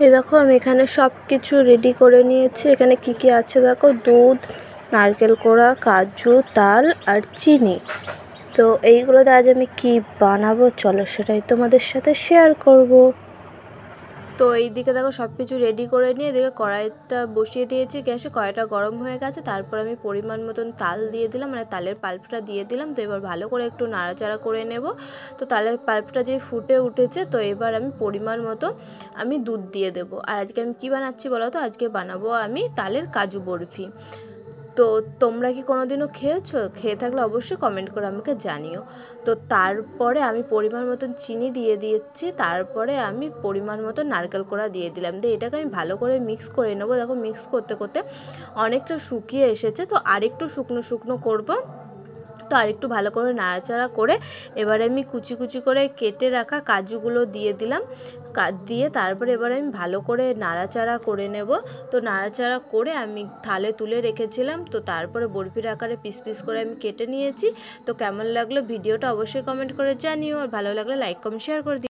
এই দেখো আমি এখানে সব কিছু রেডি করে নিয়েছি। এখানে কি কি আছে দেখো, দুধ, নারকেল কোড়া, কাজু, তাল আর চিনি। তো এইগুলোতে আজ আমি কি বানাবো চলো সেটাই তোমাদের সাথে শেয়ার করব। তো এইদিকে দেখো সব কিছু রেডি করে নিয়ে এদিকে কড়াইটা বসিয়ে দিয়েছি গ্যাসে। কড়াইটা গরম হয়ে গেছে, তারপর আমি পরিমাণ মতন তাল দিয়ে দিলাম, মানে তালের পাল্পটা দিয়ে দিলাম। তো এবার ভালো করে একটু নাড়াচাড়া করে নেব। তো তালের পাল্পটা যে ফুটে উঠেছে, তো এবার আমি পরিমাণ মতো আমি দুধ দিয়ে দেবো। আর আজকে আমি কি বানাচ্ছি বলো তো, আজকে বানাবো আমি তালের কাজু বরফি। তো তোমরা কি কোনোদিনও খেয়েছো? খেয়ে থাকলে অবশ্যই কমেন্ট করে আমাকে জানিও। তো তারপরে আমি পরিমাণ মতন চিনি দিয়ে দিয়েছি, তারপরে আমি পরিমাণ মতো নারকেল কোড়া দিয়ে দিলাম। দিয়ে এটাকে আমি ভালো করে মিক্স করে নেবো। দেখো মিক্স করতে করতে অনেকটা শুকিয়ে এসেছে, তো আরেকটু শুকনো শুকনো করবো। তো আরেকটু ভালো করে নাড়াচাড়া করে এবারে আমি কুচি কুচি করে কেটে রাখা কাজুগুলো দিয়ে দিলাম। দিয়ে তারপরে এবারে আমি ভালো করে নাড়াচাড়া করে নেব। তো নাড়াচাড়া করে আমি থালে তুলে রেখেছিলাম। তো তারপরে বরফির আকারে পিস পিস করে আমি কেটে নিয়েছি। তো কেমন লাগলো ভিডিওটা অবশ্যই কমেন্ট করে জানিও, আর ভালো লাগলে লাইক কমেন্ট শেয়ার করে দিও।